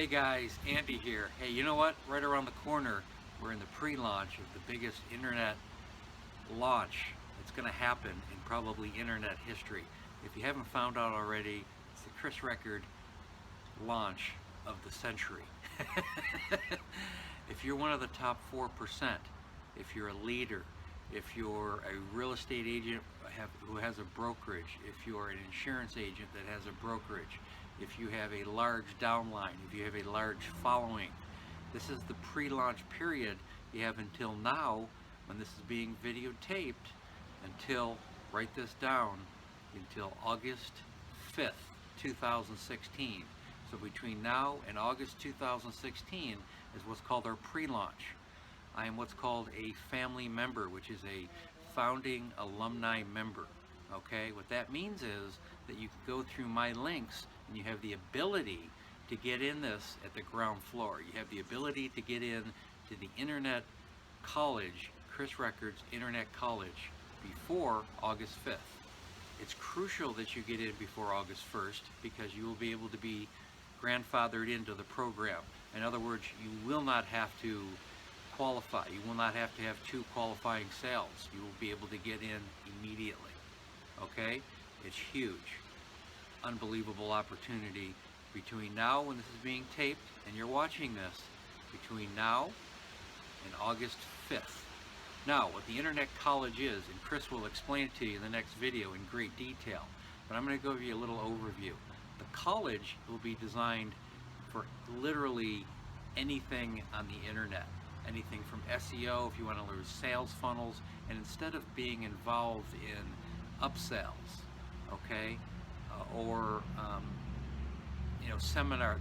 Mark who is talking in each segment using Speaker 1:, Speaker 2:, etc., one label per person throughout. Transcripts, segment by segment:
Speaker 1: Hey guys, Andy here. Hey, you know what? Right around the corner, we're in the pre-launch of the biggest internet launch that's going to happen in probably internet history. If you haven't found out already, it's the Chris Record launch of the century. If you're one of the top 4%, if you're a leader, if you're a real estate agent who has a brokerage, if you're an insurance agent that has a brokerage, if you have a large downline, if you have a large following, this is the pre-launch period. You have until now, when this is being videotaped, until, write this down, until August 5th, 2016. So between now and August 2016 is what's called our pre-launch. I am what's called a family member, which is a founding alumni member. Okay, what that means is that you can go through my links and you have the ability to get in this at the ground floor. You have the ability to get in to the Internet College, Chris Records Internet College, before August 5th. It's crucial that you get in before August 1st because you will be able to be grandfathered into the program. In other words, you will not have to qualify. You will not have to have 2 qualifying sales. You will be able to get in immediately. Okay? It's huge. Unbelievable opportunity between now when this is being taped and you're watching this, between now and August 5th. Now, what the Internet College is, and Chris will explain it to you in the next video in great detail, but I'm going to give you a little overview. The college will be designed for literally anything on the internet. Anything from SEO, if you want to learn sales funnels, and instead of being involved in upsells, okay, or the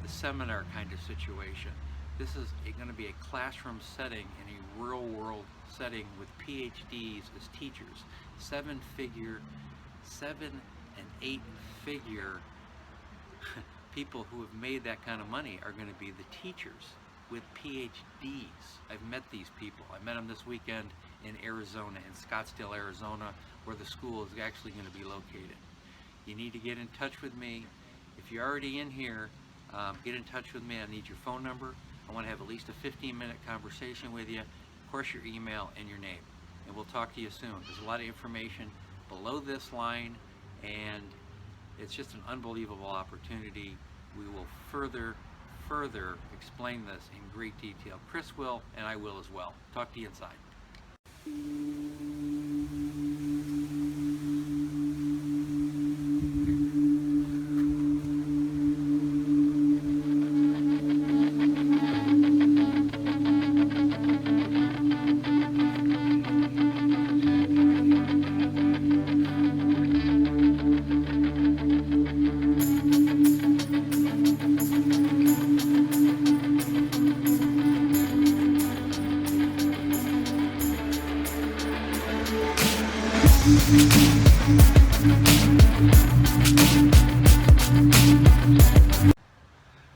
Speaker 1: seminar kind of situation. This is going to be a classroom setting in a real world setting with PhDs as teachers. 7 and 8 figure people who have made that kind of money are going to be the teachers with PhDs. I've met these people. I met them this weekend in Arizona, in Scottsdale, Arizona, where the school is actually going to be located. You need to get in touch with me. If you're already in here, get in touch with me. I need your phone number. I want to have at least a 15-minute conversation with you. Of course, your email and your name. And we'll talk to you soon. There's a lot of information below this line, and it's just an unbelievable opportunity. We will further explain this in great detail. Chris will, and I will as well. Talk to you inside.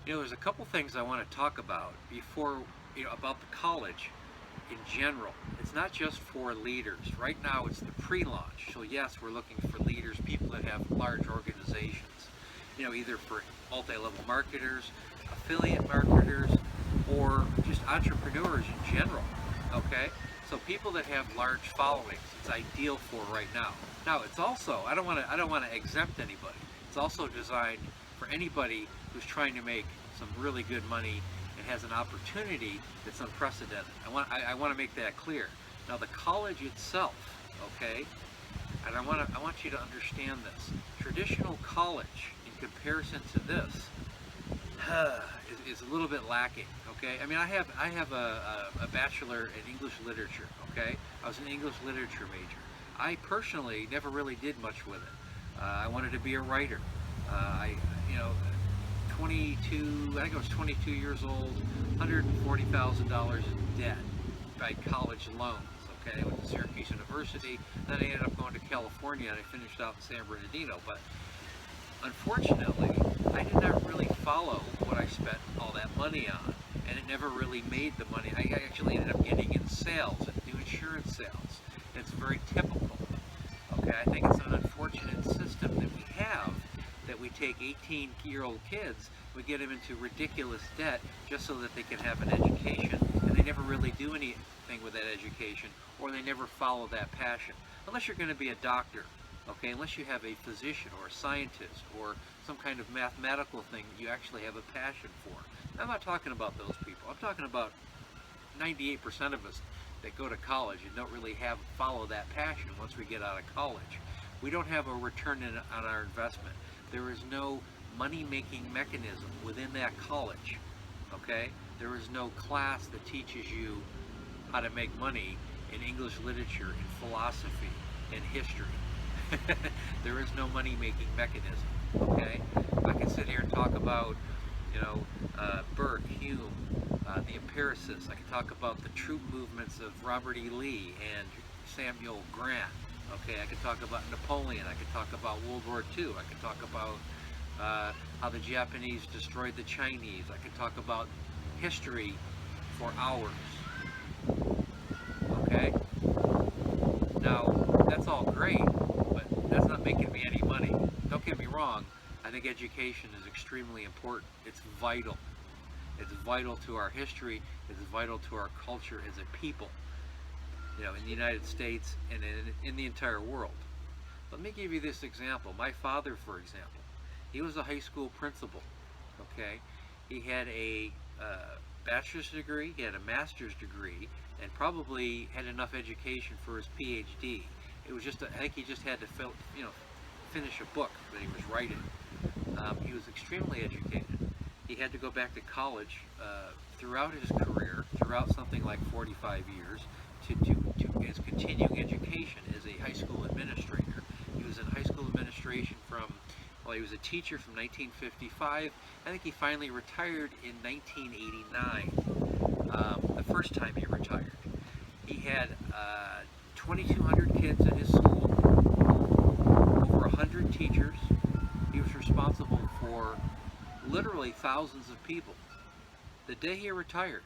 Speaker 1: There's a couple things I want to talk about before, about the college in general. It's not just for leaders. Right now it's the pre-launch. So yes, we're looking for leaders, people that have large organizations, either for multi-level marketers, affiliate marketers, or just entrepreneurs in general. Okay? So people that have large followings, it's ideal for right now. Now it's also, I don't want to exempt anybody. It's also designed for anybody who's trying to make some really good money and has an opportunity that's unprecedented. I want to make that clear. Now the college itself, okay, and I want you to understand this. Traditional college in comparison to this is a little bit lacking. Okay, I mean I have a bachelor in English literature. Okay, I was an English literature major. I personally never really did much with it. I wanted to be a writer. I was 22 years old, $140,000 in debt by college loans. Okay, I went to Syracuse University, then I ended up going to California and I finished out in San Bernardino. But unfortunately, I did not really follow what I spent all that money on, and it never really made the money. I actually ended up getting in sales and new insurance sales. It's very typical. Okay, I think it's an unfortunate system that we have, that we take 18-year-old kids We get them into ridiculous debt just so that they can have an education, and they never really do anything with that education, or they never follow that passion. Unless you're going to be a doctor, okay, unless you have a physician or a scientist or some kind of mathematical thing that you actually have a passion for. I'm not talking about those people. I'm talking about 98% of us that go to college and don't really follow that passion once we get out of college. We don't have a return on our investment. There is no money-making mechanism within that college, okay? There is no class that teaches you how to make money in English literature, in philosophy, in history. There is no money-making mechanism, okay? I can sit here and talk about, Burke, Hume, the empiricists. I can talk about the troop movements of Robert E. Lee and Samuel Grant. Okay, I could talk about Napoleon. I could talk about World War II. I could talk about how the Japanese destroyed the Chinese. I could talk about history for hours. Okay? Now, that's all great, but that's not making me any money. Don't get me wrong. I think education is extremely important. It's vital. It's vital to our history. It's vital to our culture as a people, in the United States and in the entire world. Let me give you this example. My father, for example, he was a high school principal, okay? He had a bachelor's degree, he had a master's degree, and probably had enough education for his PhD. It was just, I think he just had to finish a book that he was writing. He was extremely educated. He had to go back to college throughout his career, throughout something like 45 years, to his continuing education as a high school administrator. He was in high school administration he was a teacher from 1955. I think he finally retired in 1989, the first time he retired. He had 2,200 kids in his school, over 100 teachers. He was responsible for literally thousands of people. The day he retired,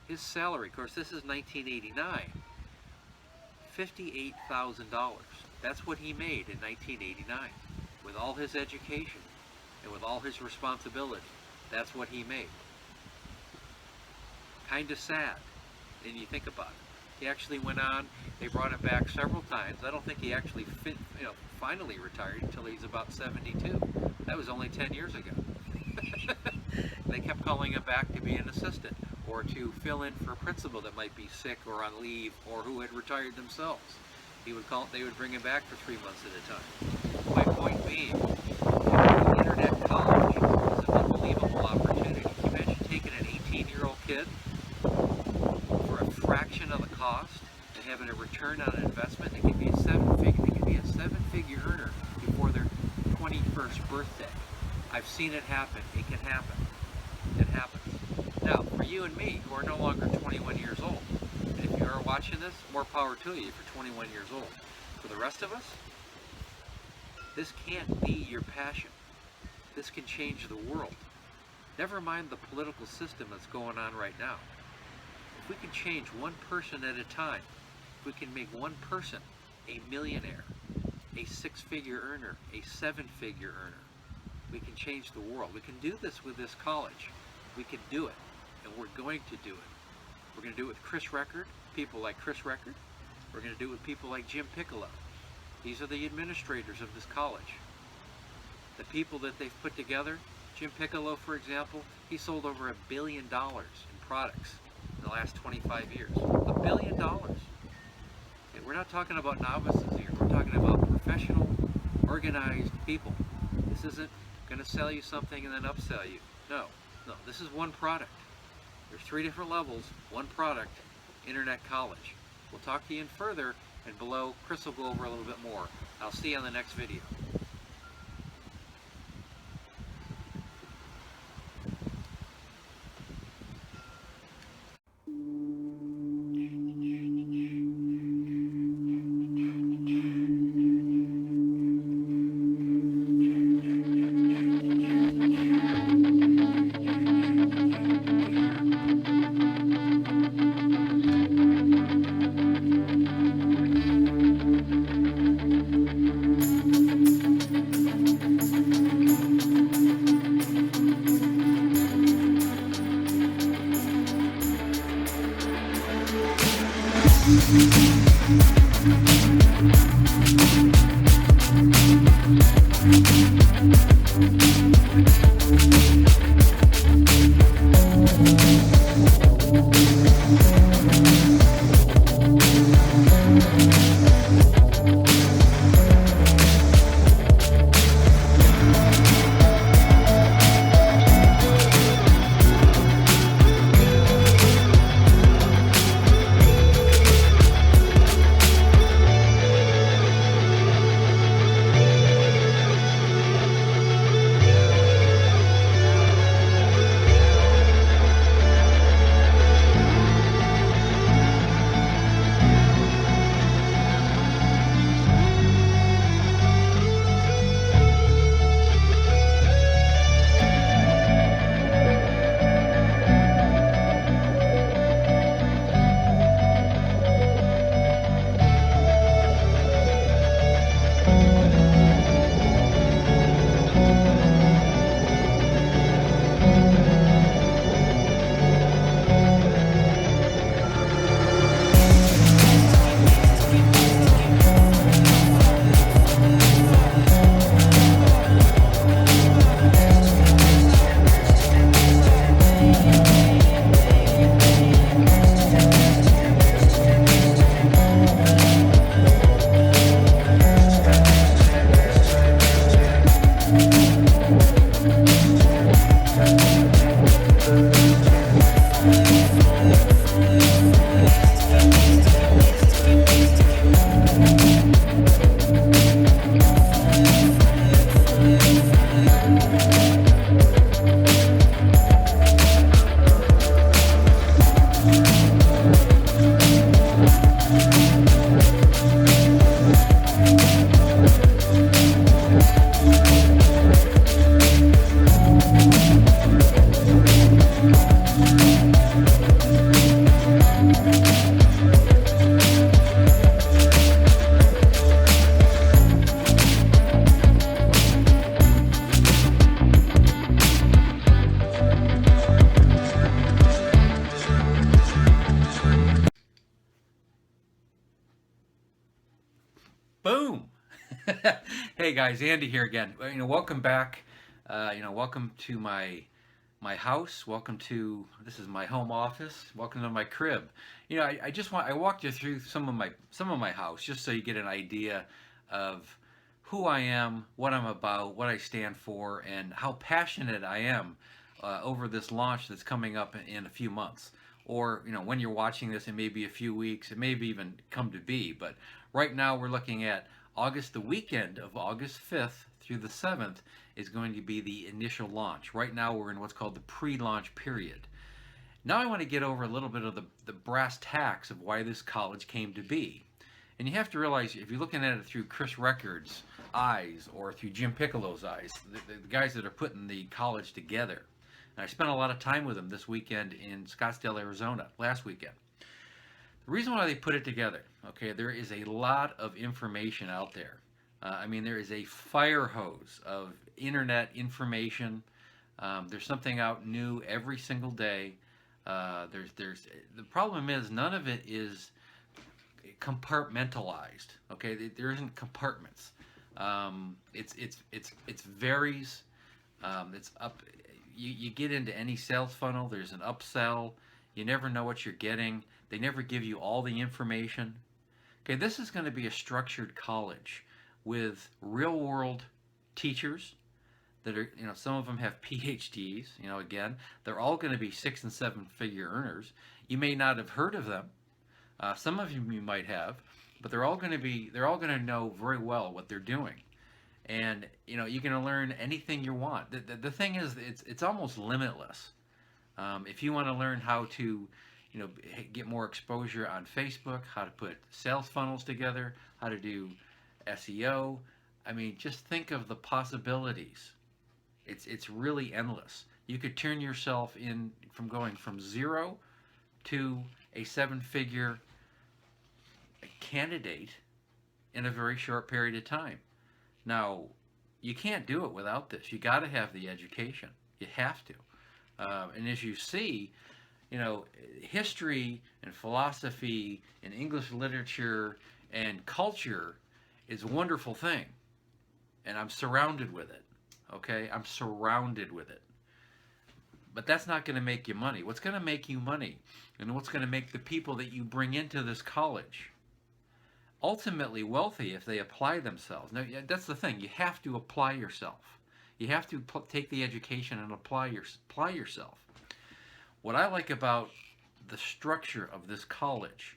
Speaker 1: his salary, of course this is 1989, $58,000. That's what he made in 1989. With all his education and with all his responsibility, that's what he made. Kind of sad, and you think about it. He actually went on, they brought him back several times. I don't think he actually finally retired until he's about 72. That was only 10 years ago. They kept calling him back to be an assistant or to fill in for a principal that might be sick or on leave or who had retired themselves. They would bring him back for 3 months at a time. My point being, the internet college is an unbelievable opportunity. Can you imagine taking an 18-year-old kid for a fraction of the cost and having a return on an investment? They could be a seven-figure earner before their 21st birthday. I've seen it happen. It can happen. It happens. Now, for you and me, who are no longer 21 years old, and if you are watching this, more power to you if you're 21 years old. For the rest of us, this can't be your passion. This can change the world. Never mind the political system that's going on right now. If we can change one person at a time, if we can make one person a millionaire, a six-figure earner, a seven-figure earner, we can change the world. We can do this with this college. We can do it, and we're going to do it. We're going to do it with Chris Record, people like Chris Record. We're going to do it with people like Jim Piccolo. These are the administrators of this college. The people that they've put together, Jim Piccolo, for example, he sold over $1 billion in products in the last 25 years. $1 billion. Okay, we're not talking about novices here. We're talking about professional, organized people. This isn't going to sell you something and then upsell you. No, this is one product. There's 3 different levels, one product, Internet College. We'll talk to you in further, and below, Chris will go over a little bit more. I'll see you on the next video. Boom! Hey guys, Andy here again. Welcome back. Welcome to my house. Welcome to this is my home office. Welcome to my crib. I walked you through some of my house just so you get an idea of who I am, what I'm about, what I stand for, and how passionate I am over this launch that's coming up in a few months. Or, when you're watching this, it may be a few weeks, it may be even come to be. But right now, we're looking at the weekend of August 5th through the 7th is going to be the initial launch. Right now, we're in what's called the pre-launch period. Now, I want to get over a little bit of the brass tacks of why this college came to be. And you have to realize, if you're looking at it through Chris Records' eyes or through Jim Piccolo's eyes, the guys that are putting the college together. And I spent a lot of time with them this weekend in Scottsdale, Arizona, last weekend. The reason why they put it together, okay, there is a lot of information out there. There is a fire hose of internet information. There's something out new every single day. The problem is none of it is compartmentalized. Okay, there isn't compartments. It's varies. It's up. You get into any sales funnel. There's an upsell. You never know what you're getting. They never give you all the information. Okay, this is going to be a structured college with real world teachers that are, some of them have PhDs. Again, they're all going to be 6 and 7 figure earners. You may not have heard of them. Some of you might have, but they're all going to know very well what they're doing. And you're going to learn anything you want. The thing is, it's almost limitless. If you want to learn how to get more exposure on Facebook, how to put sales funnels together, how to do SEO, just think of the possibilities. It's really endless. You could turn yourself in from going from 0 to a 7-figure candidate in a very short period of time. Now, you can't do it without this. You got to have the education. You have to. And as you see, you know, history and philosophy and English literature and culture is a wonderful thing, and I'm surrounded with it. Okay, I'm surrounded with it. But that's not going to make you money. What's going to make you money, and what's going to make the people that you bring into this college ultimately wealthy if they apply themselves. Now, that's the thing. You have to apply yourself. You have to take the education and apply yourself. What I like about the structure of this college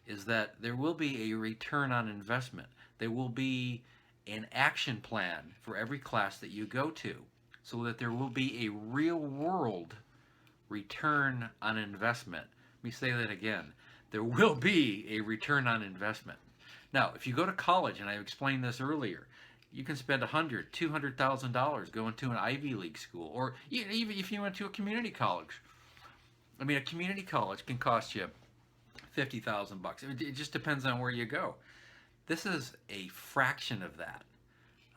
Speaker 1: is that there will be a return on investment. There will be an action plan for every class that you go to, so that there will be a real world return on investment. Let me say that again. There will be a return on investment. Now, if you go to college, and I explained this earlier, you can spend $100,000, $200,000 going to an Ivy League school, or even if you went to a community college. I mean, a community college can cost you $50,000. It just depends on where you go. This is a fraction of that.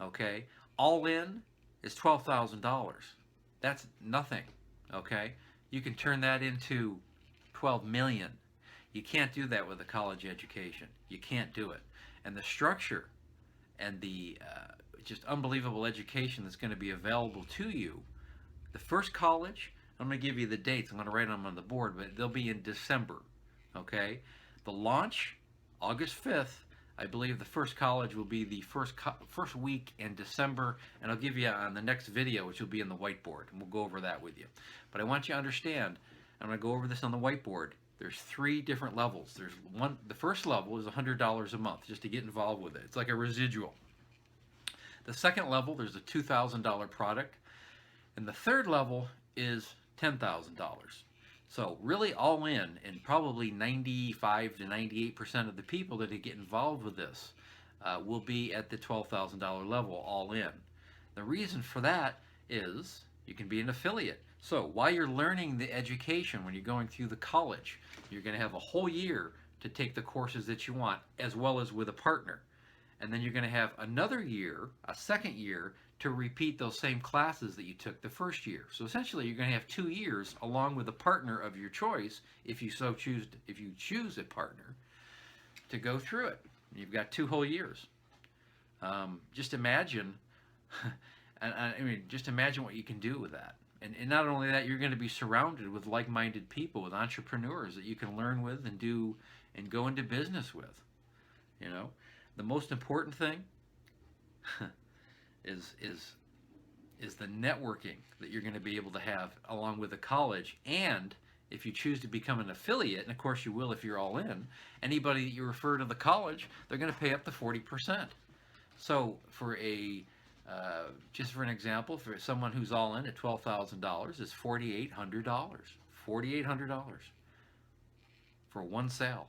Speaker 1: Okay, all in is $12,000. That's nothing. Okay, you can turn that into 12 million. You can't do that with a college education. You can't do it. And the structure and the just unbelievable education that's going to be available to you. The first college, I'm going to give you the dates. I'm going to write them on the board, but they'll be in December. Okay? The launch, August 5th. I believe the first college will be the first week in December, and I'll give you on the next video, which will be in the whiteboard, and we'll go over that with you. But I want you to understand, I'm going to go over this on the whiteboard. There's 3 different levels. There's one. The first level is $100 a month just to get involved with it. It's like a residual. The second level, there's a $2,000 product, and the third level is $10,000. So really all in, and probably 95 to 98% of the people that get involved with this will be at the $12,000 level all in. The reason for that is you can be an affiliate. So while you're learning the education, when you're going through the college, you're going to have a whole year to take the courses that you want, as well as with a partner. And then you're going to have another year, a second year, to repeat those same classes that you took the first year. So essentially, you're going to have 2 years along with a partner of your choice, if you choose a partner, to go through it. You've got 2 whole years. Just imagine, just imagine what you can do with that. And not only that, you're going to be surrounded with like-minded people, with entrepreneurs that you can learn with and do and go into business with. You know, the most important thing is the networking that you're going to be able to have along with the college. And if you choose to become an affiliate, and of course you will if you're all in, anybody that you refer to the college, they're going to pay up to 40%. So for just for an example, for someone who's all in at $12,000, is $4,800. $4,800 for one sale.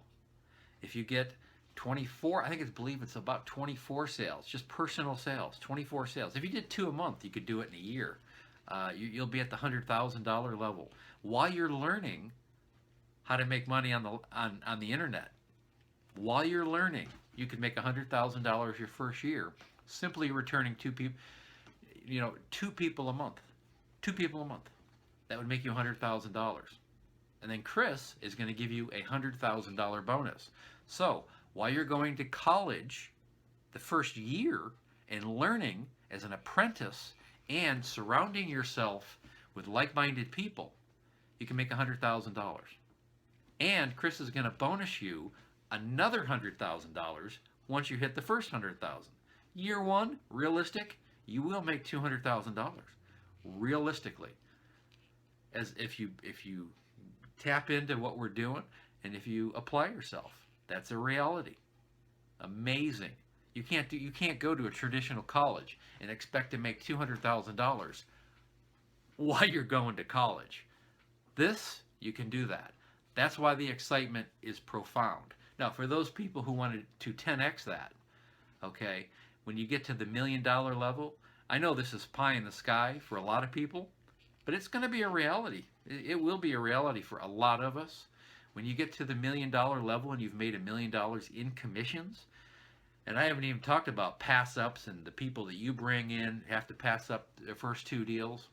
Speaker 1: If you get 24, I believe it's about 24 sales, just personal sales, 24 sales. If you did 2 a month, you could do it in a year. You'll be at the $100,000 level while you're learning how to make money on the internet. While you're learning, you could make $100,000 your first year simply returning 2 people. 2 people a month. 2 people a month. That would make you $100,000. And then Chris is going to give you a $100,000 bonus. So while you're going to college the first year and learning as an apprentice and surrounding yourself with like-minded people, you can make $100,000. And Chris is going to bonus you another $100,000 once you hit the first $100,000. Year 1, realistic, you will make $200,000 realistically. As if you tap into what we're doing and if you apply yourself. That's a reality. Amazing. You can't go to a traditional college and expect to make $200,000 while you're going to college. This, you can do that. That's why the excitement is profound. Now, for those people who wanted to 10x that, okay, when you get to the $1 million level, I know this is pie in the sky for a lot of people, but it's going to be a reality. It will be a reality for a lot of us. When you get to the $1 million level and you've made $1 million in commissions, and I haven't even talked about pass-ups and the people that you bring in have to pass up their first 2 deals.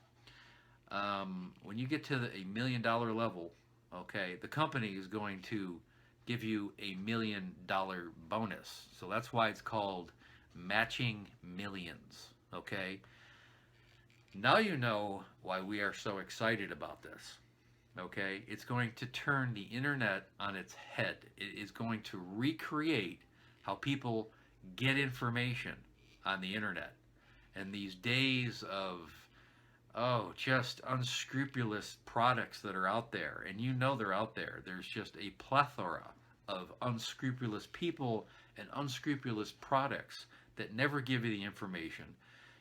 Speaker 1: When you get to a $1 million level, okay, the company is going to give you $1 million bonus. So that's why it's called matching millions, okay? Now you know why we are so excited about this, okay? It's going to turn the internet on its head. It is going to recreate how people get information on the internet. And these days of, oh, just unscrupulous products that are out there, and you know they're out there. There's just a plethora of unscrupulous people and unscrupulous products that never give you the information.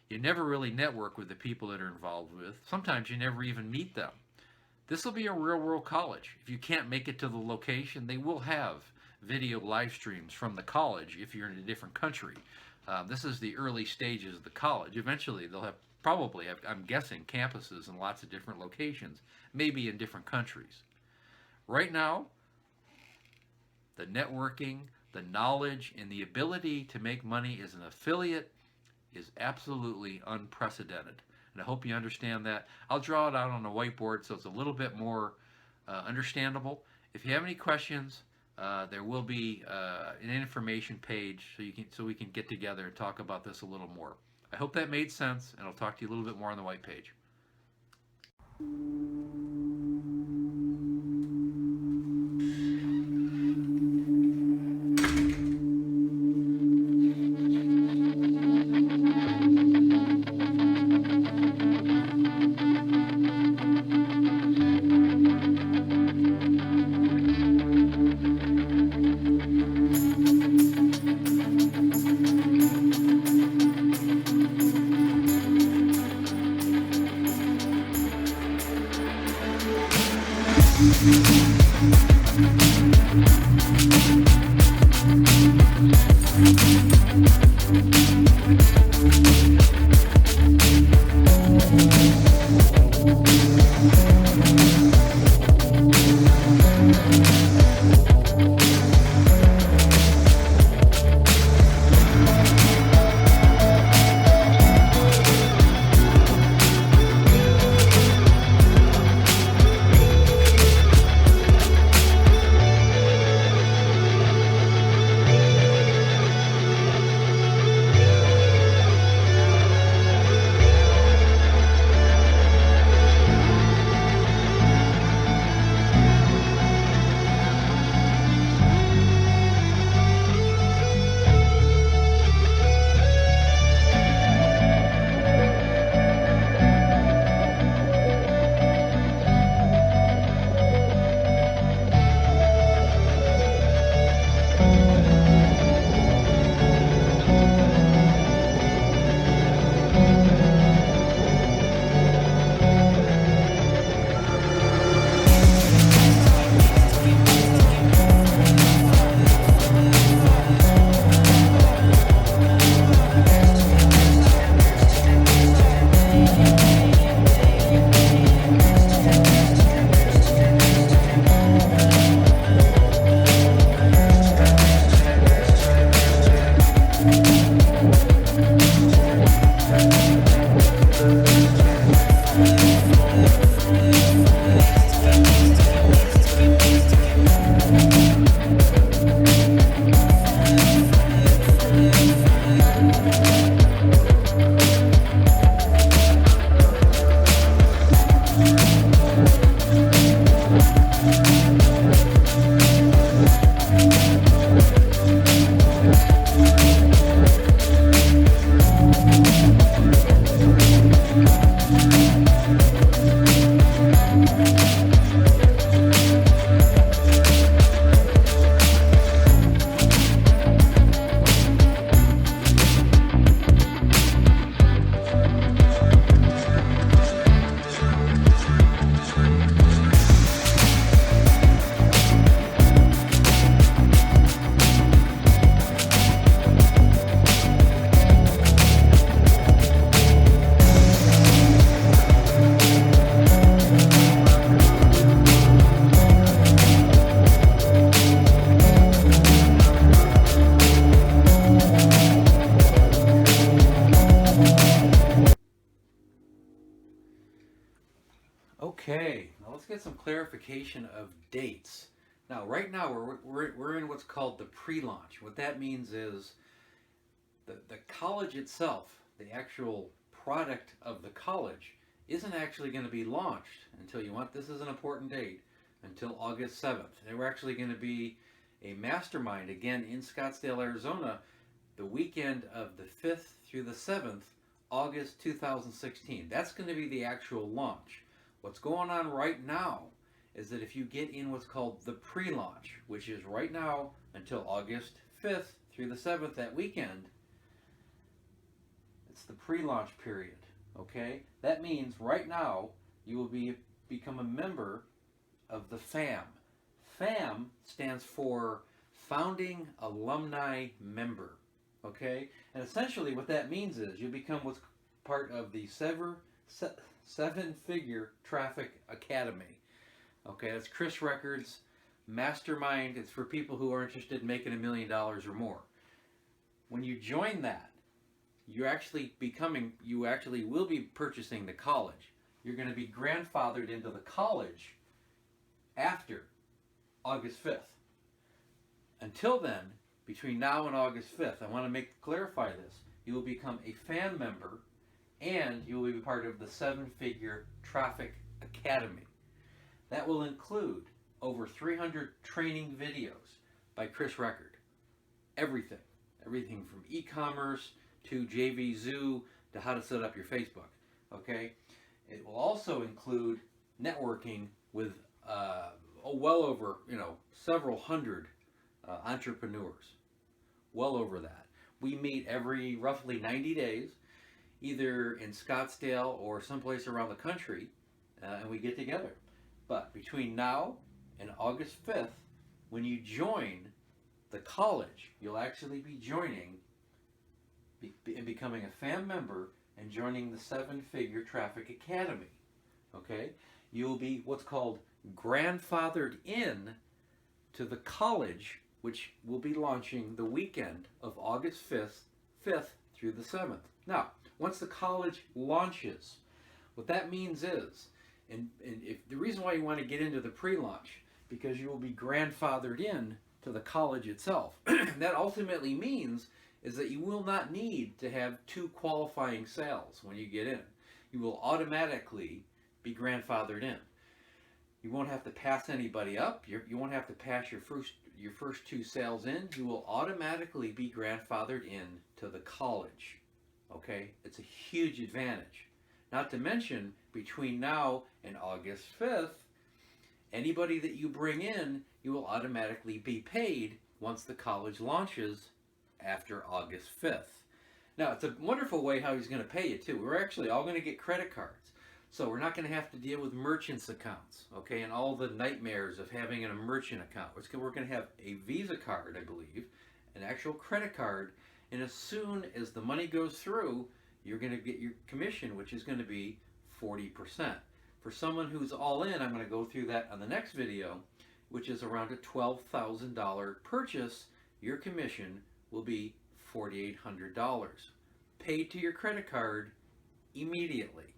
Speaker 1: You never really network with the people that are involved with. Sometimes you never even meet them. This will be a real world college. If you can't make it to the location, they will have video live streams from the college if you're in a different country. This is the early stages of the college. Eventually, they'll have probably, I'm guessing, campuses in lots of different locations, maybe in different countries. Right now, the networking, the knowledge, and the ability to make money as an affiliate is absolutely unprecedented. And I hope you understand that. I'll draw it out on a whiteboard so it's a little bit more understandable. If you have any questions, there will be an information page so we can get together and talk about this a little more. I hope that made sense, and I'll talk to you a little bit more on the white page. let's get some clarification of dates. Now, right now, we're in what's called the pre-launch. What that means is the college itself, the actual product of the college, isn't actually going to be launched until, this is an important date, until August 7th. And we're actually going to be a mastermind, again, in Scottsdale, Arizona, the weekend of the 5th through the 7th, August 2016. That's going to be the actual launch. What's going on right now is that if you get in what's called the pre-launch, which is right now until August 5th through the 7th, that weekend, it's the pre-launch period, okay? That means right now you will become a member of the FAM. FAM stands for Founding Alumni Member, okay? And essentially what that means is you become what's part of the seven-figure Traffic Academy. Okay, that's Chris Records Mastermind. It's for people who are interested in making $1 million or more. When you join that, you actually will be purchasing the college. You're going to be grandfathered into the college after August 5th. Until then, between now and August 5th, I want to clarify this. You will become a fan member and you will be part of the seven-figure Traffic Academy. That will include over 300 training videos by Chris Record. Everything from e-commerce to JV Zoo to how to set up your Facebook. Okay, it will also include networking with well over several hundred entrepreneurs. Well over that. We meet every roughly 90 days, either in Scottsdale or someplace around the country, and we get together. But between now and August 5th, when you join the college, you'll actually be joining and becoming a FAM member and joining the seven-figure Traffic Academy. Okay? You'll be what's called grandfathered in to the college, which will be launching the weekend of August 5th through the 7th. Now, once the college launches, what that means is, and if the reason why you want to get into the pre-launch, because you will be grandfathered in to the college itself. That ultimately means is that you will not need to have 2 qualifying sales when you get in. You will automatically be grandfathered in. You won't have to pass anybody up. You won't have to pass your first 2 sales in. You will automatically be grandfathered in to the college. Okay? It's a huge advantage. Not to mention, between now and August 5th, anybody that you bring in, you will automatically be paid once the college launches after August 5th. Now, it's a wonderful way how he's going to pay you, too. We're actually all going to get credit cards. So we're not going to have to deal with merchants' accounts, okay, and all the nightmares of having a merchant account. We're going to have a Visa card, I believe, an actual credit card, and as soon as the money goes through, you're going to get your commission, which is going to be 40%. For someone who's all in, I'm going to go through that on the next video, which is around a $12,000 purchase. Your commission will be $4,800, paid to your credit card immediately.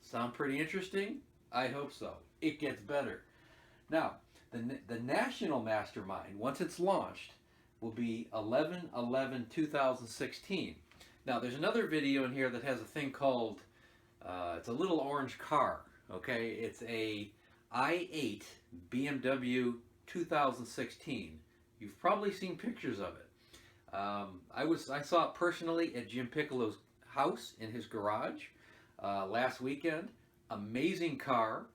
Speaker 1: Sound pretty interesting? I hope so. It gets better. Now, the National Mastermind, once it's launched, will be 11/11/2016. Now, there's another video in here that has a thing called, it's a little orange car, okay? It's a i8 BMW 2016. You've probably seen pictures of it. I saw it personally at Jim Piccolo's house in his garage last weekend. Amazing car.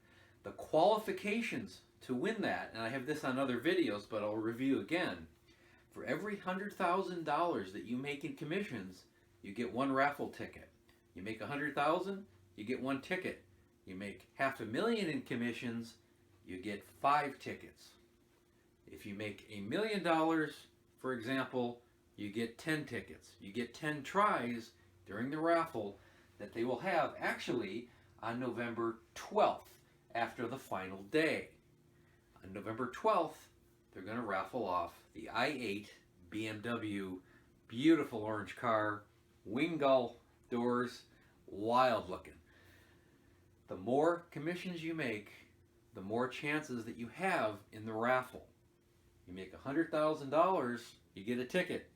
Speaker 1: The qualifications to win that, and I have this on other videos, but I'll review again. For every $100,000 that you make in commissions, you get 1 raffle ticket. You make $100,000, you get 1 ticket. You make $500,000 in commissions, you get 5 tickets. If you make $1 million, for example, you get 10 tickets. You get 10 tries during the raffle that they will have actually on November 12th after the final day. On November 12th, they're going to raffle off the i8 BMW, beautiful orange car, wing gull doors, wild looking. The more commissions you make, the more chances that you have in the raffle. You make $100,000, you get a ticket.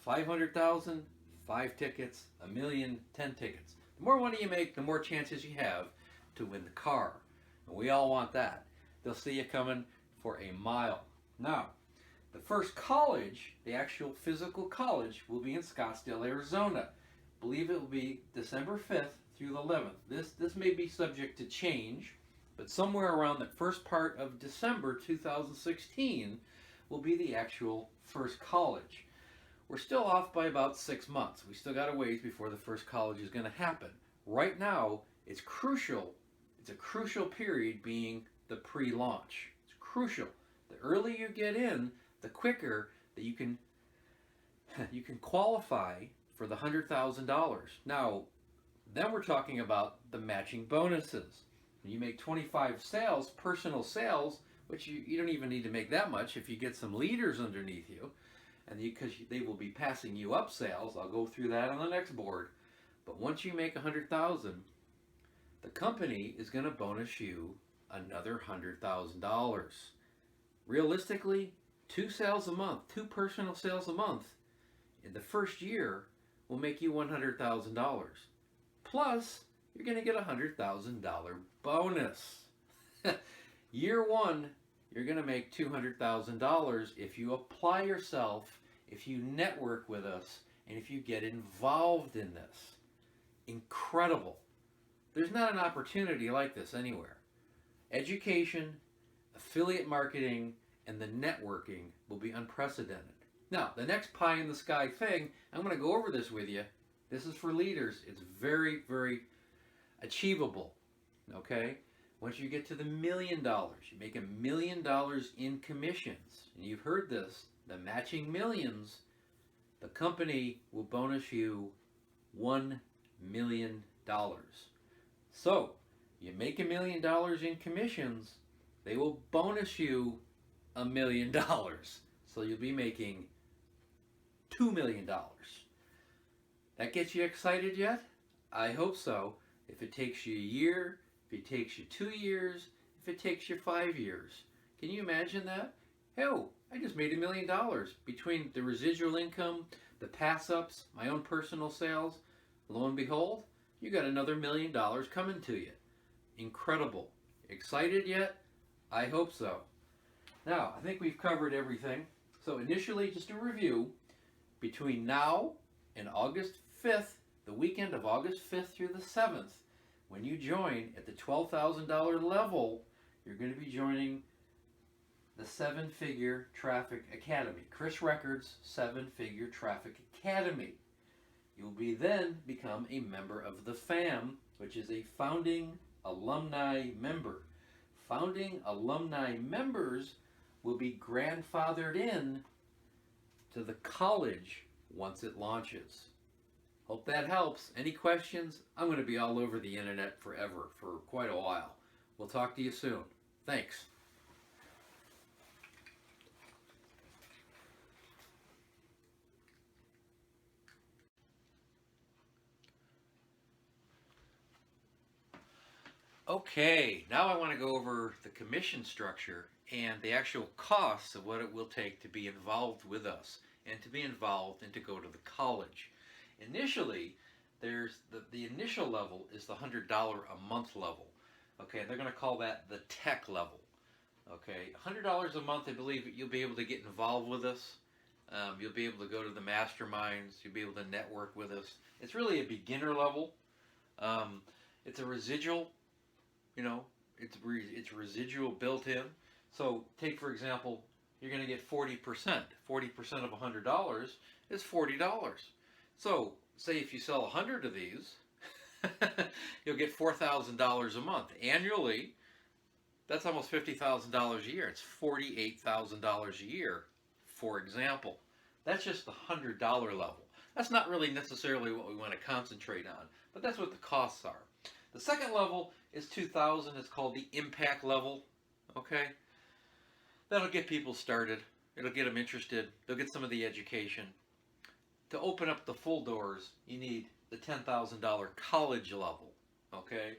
Speaker 1: 500,000, 5 tickets. A million, 10 tickets. The more money you make, the more chances you have to win the car. And we all want that. They'll see you coming for a mile. Now, the first college, the actual physical college, will be in Scottsdale, Arizona. I believe it will be December 5th through the 11th. This may be subject to change, but somewhere around the first part of December 2016 will be the actual first college. We're still off by about 6 months. We still got a ways before the first college is going to happen. Right now, it's crucial. It's a crucial period being the pre-launch. It's crucial. The earlier you get in, the quicker that you can qualify for the $100,000. Now, then we're talking about the matching bonuses. When you make 25 sales, personal sales, which you don't even need to make that much if you get some leaders underneath you, and because they will be passing you up sales. I'll go through that on the next board. But once you make 100,000, the company is going to bonus you another $100,000. Realistically, 2 sales a month, 2 personal sales a month in the first year will make you $100,000. Plus, you're going to get a $100,000 bonus. Year 1, you're going to make $200,000 if you apply yourself, if you network with us, and if you get involved in this. Incredible. There's not an opportunity like this anywhere. Education, affiliate marketing, and the networking will be unprecedented. Now, the next pie in the sky thing, I'm going to go over this with you. This is for leaders. It's very, very achievable. Okay? Once you get to the $1 million, you make $1 million in commissions. And you've heard this, the matching millions, the company will bonus you $1 million. So, you make $1 million in commissions, they will bonus you $1 million. So you'll be making $2 million. That gets you excited yet? I hope so. If it takes you a year, if it takes you 2 years, if it takes you 5 years. Can you imagine that? Hell, I just made $1 million between the residual income, the pass-ups, my own personal sales. Lo and behold, you got another $1 million coming to you. Incredible. Excited yet? I hope so. Now, I think we've covered everything. So initially, just a review, between now and August 5th, the weekend of August 5th through the 7th, when you join at the $12,000 level, you're going to be joining the 7-Figure Traffic Academy. Chris Records 7-Figure Traffic Academy. You'll be then become a member of the FAM, which is a founding alumni member. Founding alumni members will be grandfathered in to the college once it launches. Hope that helps. Any questions? I'm going to be all over the internet forever, for quite a while. We'll talk to you soon. Thanks. Okay, now I want to go over the commission structure and the actual costs of what it will take to be involved with us and to be involved and to go to the college. Initially, there's the initial level is the $100 a month level. Okay, they're going to call that the tech level. Okay, $100 a month, I believe you'll be able to get involved with us. You'll be able to go to the masterminds. You'll be able to network with us. It's really a beginner level. It's a residual. It's residual built in. So take, for example, you're going to get 40%. 40% of $100 is $40. So say if you sell 100 of these, you'll get $4,000 a month. Annually, that's almost $50,000 a year. It's $48,000 a year, for example. That's just the $100 level. That's not really necessarily what we want to concentrate on, but that's what the costs are. The second level is 2,000. It's called the impact level. Okay? That'll get people started. It'll get them interested. They'll get some of the education. To open up the full doors, you need the $10,000 college level. Okay?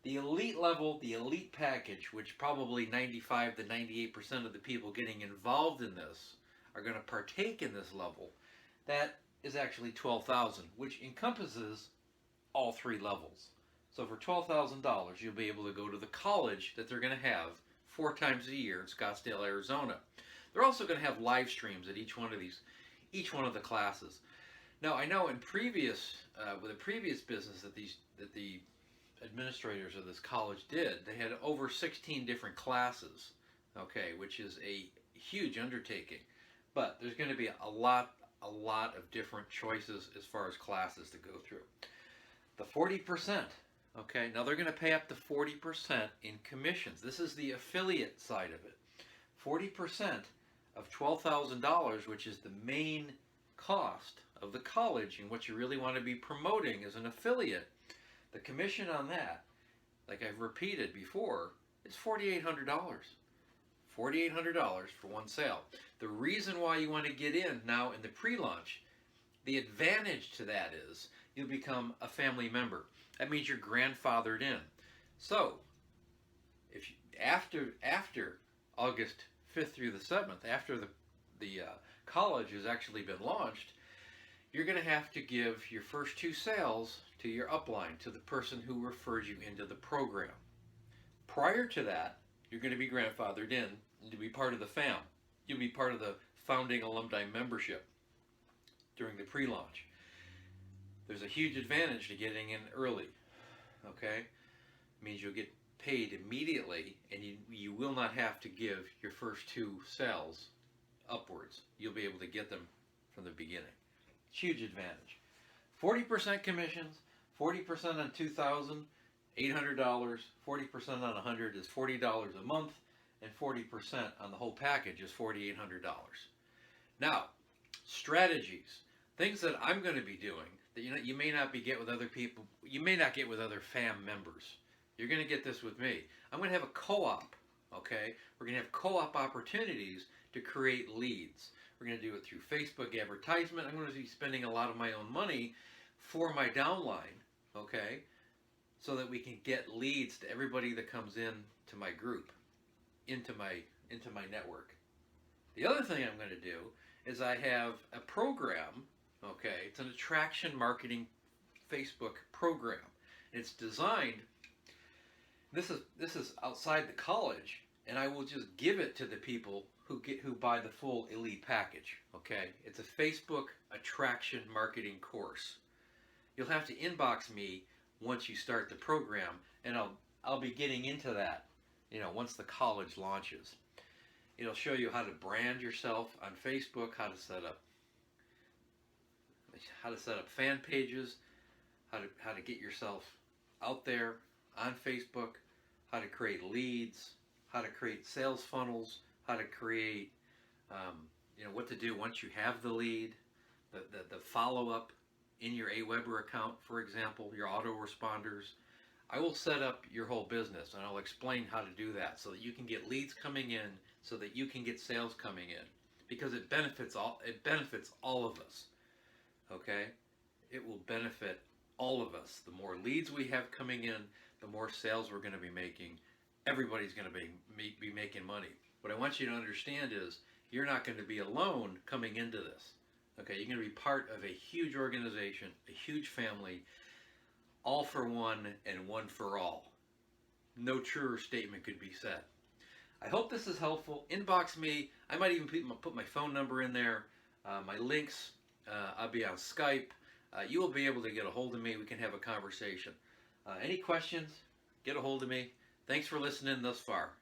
Speaker 1: The elite level, the elite package, which probably 95 to 98% of the people getting involved in this are going to partake in this level, that is actually $12,000, which encompasses all three levels. So for $12,000, you'll be able to go to the college that they're going to have 4 times a year in Scottsdale, Arizona. They're also going to have live streams at each one of the classes. Now, I know in with a previous business that the administrators of this college did, they had over 16 different classes, okay, which is a huge undertaking. But there's going to be a lot of different choices as far as classes to go through. The 40%, okay, now they're going to pay up to 40% in commissions. This is the affiliate side of it. 40% of $12,000, which is the main cost of the college and what you really want to be promoting as an affiliate, the commission on that, like I've repeated before, is $4,800. $4,800 for one sale. The reason why you want to get in now in the pre-launch, the advantage to that is you'll become a family member. That means you're grandfathered in. So, if you, after August 5th through the 7th, after the college has actually been launched, you're going to have to give your first 2 sales to your upline, to the person who referred you into the program. Prior to that, you're going to be grandfathered in and to be part of the fam. You'll be part of the founding alumni membership during the pre-launch. There's a huge advantage to getting in early, okay? It means you'll get paid immediately, and you will not have to give your first 2 sales upwards. You'll be able to get them from the beginning. Huge advantage. 40% commissions, 40% on $2,800, 40% on 100 is $40 a month, and 40% on the whole package is $4,800. Now, strategies, things that I'm going to be doing that you may not get with other people, you may not get with other fam members. You're going to get this with me. I'm going to have a co-op, okay? We're going to have co-op opportunities to create leads. We're going to do it through Facebook advertisement. I'm going to be spending a lot of my own money for my downline, okay? So that we can get leads to everybody that comes in to my group, into my network. The other thing I'm going to do is I have a program, okay? It's an attraction marketing Facebook program. It's designed, this is outside the college, and I will just give it to the people who buy the full elite package, okay? It's a Facebook attraction marketing course. You'll have to inbox me once you start the program, and I'll be getting into that, once the college launches. It'll show you how to brand yourself on Facebook, how to set up fan pages, how to get yourself out there on Facebook, how to create leads, how to create sales funnels, how to create, what to do once you have the lead, the follow-up in your AWeber account, for example, your autoresponders. I will set up your whole business, and I'll explain how to do that so that you can get leads coming in, so that you can get sales coming in, because it benefits all of us. Okay, it will benefit all of us. The more leads we have coming in, the more sales we're going to be making. Everybody's going to be making money. What I want you to understand is you're not going to be alone coming into this. Okay, you're going to be part of a huge organization, a huge family, all for one and one for all. No truer statement could be said. I hope this is helpful. Inbox me. I might even put my phone number in there, my links. I'll be on Skype. You will be able to get a hold of me. We can have a conversation. Any questions? Get a hold of me. Thanks for listening thus far.